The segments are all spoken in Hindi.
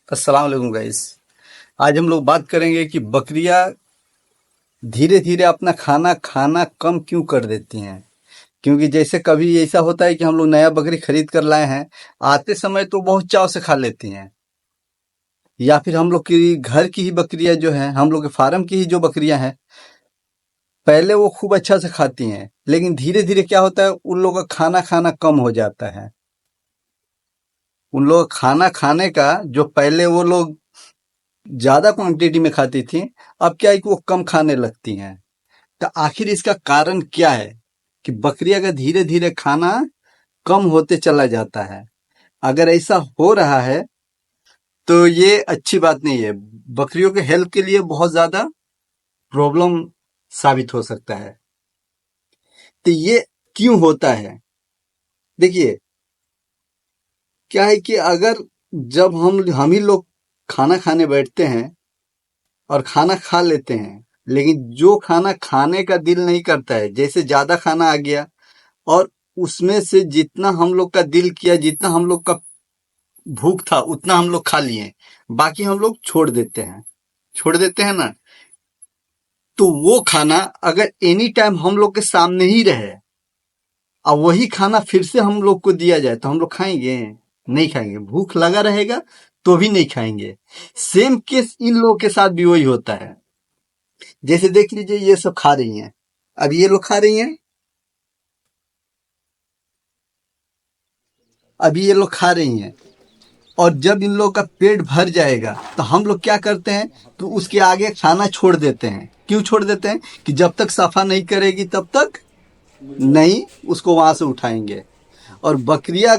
अस्सलाम वालेकुम गाइस। आज हम लोग बात करेंगे कि बकरियां धीरे धीरे अपना खाना खाना कम क्यों कर देती हैं। क्योंकि जैसे कभी ऐसा होता है कि हम लोग नया बकरी खरीद कर लाए हैं, आते समय तो बहुत चाव से खा लेती हैं, या फिर हम लोग की घर की ही बकरियां जो हैं, हम लोग के फार्म की ही जो बकरियां हैं, पहले वो खूब अच्छा से खाती हैं, लेकिन धीरे धीरे क्या होता है, उन लोगों का खाना खाना कम हो जाता है। उन लोग खाना खाने का जो पहले वो लोग ज्यादा क्वांटिटी में खाती थी, अब क्या है कि वो कम खाने लगती हैं। तो आखिर इसका कारण क्या है कि बकरियां का धीरे धीरे खाना कम होते चला जाता है। अगर ऐसा हो रहा है तो ये अच्छी बात नहीं है, बकरियों के हेल्थ के लिए बहुत ज्यादा प्रॉब्लम साबित हो सकता है। तो ये क्यों होता है? देखिए, क्या है कि अगर जब हम ही लोग खाना खाने बैठते हैं और खाना खा लेते हैं, लेकिन जो खाना खाने का दिल नहीं करता है, जैसे ज्यादा खाना आ गया और उसमें से जितना हम लोग का दिल किया, जितना हम लोग का भूख था, उतना हम लोग खा लिए, बाकी हम लोग छोड़ देते हैं ना। तो वो खाना अगर एनी टाइम हम लोग के सामने ही रहे और वही खाना फिर से हम लोग को दिया जाए तो हम लोग खाएंगे? नहीं खाएंगे। भूख लगा रहेगा तो भी नहीं खाएंगे। सेम केस इन लोगों के साथ भी वही होता है। जैसे देख लीजिए, ये सब खा रही हैं, अब ये लोग खा रही हैं, अभी ये लोग खा रही हैं, और जब इन लोगों का पेट भर जाएगा तो हम लोग क्या करते हैं, तो उसके आगे खाना छोड़ देते हैं। क्यों छोड़ देते हैं? कि जब तक सफा नहीं करेगी तब तक नहीं उसको वहां से उठाएंगे। और बकरियां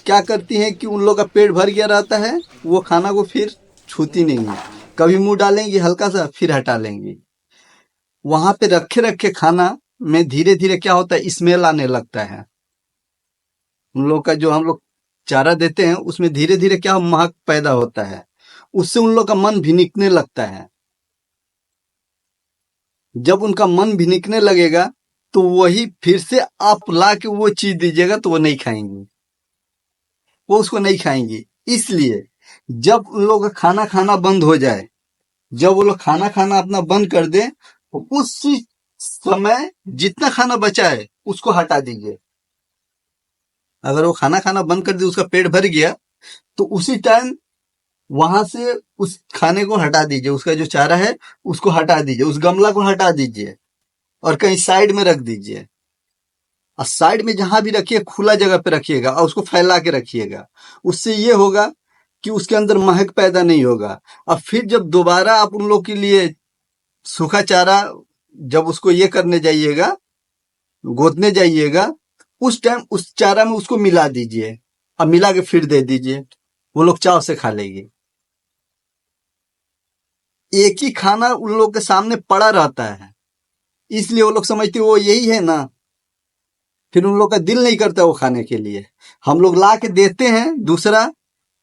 क्या करती हैं कि उन लोगों का पेट भर गया रहता है, वो खाना को फिर छूती नहीं है। कभी मुंह डालेंगी हल्का सा, फिर हटा लेंगी। वहां पे रखे रखे खाना में धीरे धीरे क्या होता है, स्मेल आने लगता है। उन लोग का जो हम लोग चारा देते हैं उसमें धीरे धीरे क्या महक पैदा होता है, उससे उन लोग का मन भिनिकने लगता है। जब उनका मन भिनिकने लगेगा तो वही फिर से आप ला के वो चीज दीजिएगा तो वो नहीं खाएंगी, वो उसको नहीं खाएंगी। इसलिए जब उन लोग का खाना खाना बंद हो जाए, जब वो लोग खाना खाना अपना बंद कर दे, तो उस समय जितना खाना बचा है उसको हटा दीजिए। अगर वो खाना खाना बंद कर दे, उसका पेट भर गया, तो उसी टाइम वहां से उस खाने को हटा दीजिए, उसका जो चारा है उसको हटा दीजिए, उस गमला को हटा दीजिए और कहीं साइड में रख दीजिए। और साइड में जहां भी रखिए, खुला जगह पे रखिएगा और उसको फैला के रखिएगा। उससे ये होगा कि उसके अंदर महक पैदा नहीं होगा। और फिर जब दोबारा आप उन लोग के लिए सूखा चारा, जब उसको ये करने जाइएगा, गोदने जाइएगा, उस टाइम उस चारा में उसको मिला दीजिए और मिला के फिर दे दीजिए, वो लोग चाव से खा लेंगे। एक ही खाना उन लोग के सामने पड़ा रहता है, इसलिए वो लोग समझते हैं वो यही है ना, फिर उन लोग का दिल नहीं करता वो खाने के लिए। हम लोग ला के देते हैं दूसरा,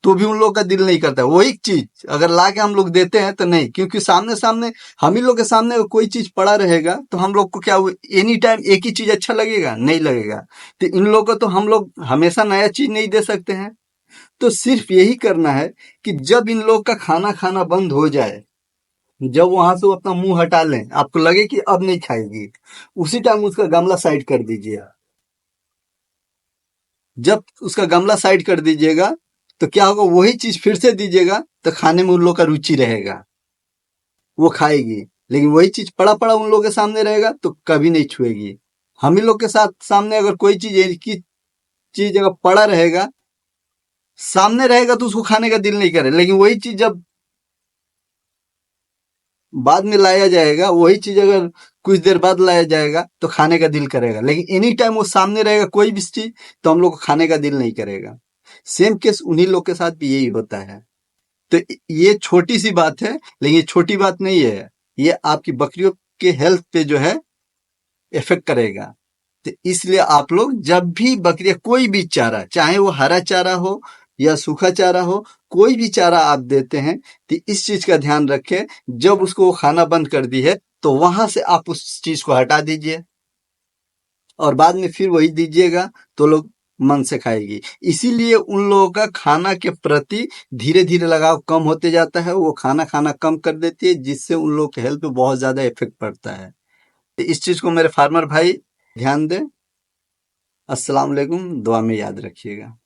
तो भी उन लोग का दिल नहीं करता। वही चीज अगर ला के हम लोग देते हैं तो नहीं, क्योंकि सामने सामने हम ही लोग के सामने अगर कोई चीज पड़ा रहेगा तो हम लोग को क्या एनी टाइम एक ही चीज अच्छा लगेगा? नहीं लगेगा। तो इन लोगों को तो हम लोग हमेशा नया चीज नहीं दे सकते हैं। तो सिर्फ यही करना है कि जब इन लोग का खाना खाना बंद हो जाए, जब वहां से वो अपना मुंह हटा लें, आपको लगे कि अब नहीं खाएगी, उसी टाइम उसका गमला साइड कर दीजिए। जब उसका गमला साइड कर दीजिएगा तो क्या होगा, वही चीज फिर से दीजिएगा तो खाने में उन लोग का रुचि रहेगा, वो खाएगी। लेकिन वही चीज पड़ा पड़ा उन लोगों के सामने रहेगा तो कभी नहीं छुएगी। हम ही लोग के साथ सामने अगर कोई चीज, एक ही चीज अगर पड़ा रहेगा, सामने रहेगा तो उसको खाने का दिल नहीं करे, लेकिन वही चीज जब बाद में लाया जाएगा, वही चीज अगर कुछ देर बाद लाया जाएगा तो खाने का दिल करेगा। लेकिन एनी टाइम वो सामने रहेगा कोई भी चीज, तो हम लोग को खाने का दिल नहीं करेगा। सेम केस उन्हीं लोग के साथ भी यही होता है। तो ये छोटी सी बात है, लेकिन ये छोटी बात नहीं है, ये आपकी बकरियों के हेल्थ पे जो है इफेक्ट करेगा। तो इसलिए आप लोग जब भी बकरियां कोई भी चारा, चाहे वो हरा चारा हो या सूखा चारा हो, कोई भी चारा आप देते हैं तो इस चीज का ध्यान रखें, जब उसको वो खाना बंद कर दी है तो वहां से आप उस चीज को हटा दीजिए और बाद में फिर वही दीजिएगा, तो लोग मन से खाएगी। इसीलिए उन लोगों का खाना के प्रति धीरे धीरे लगाव कम होते जाता है, वो खाना खाना कम कर देती है, जिससे उन लोगों के हेल्थ पे बहुत ज्यादा इफेक्ट पड़ता है। तो इस चीज को मेरे फार्मर भाई ध्यान दें। अस्सलाम वालेकुम, दुआ में याद रखिएगा।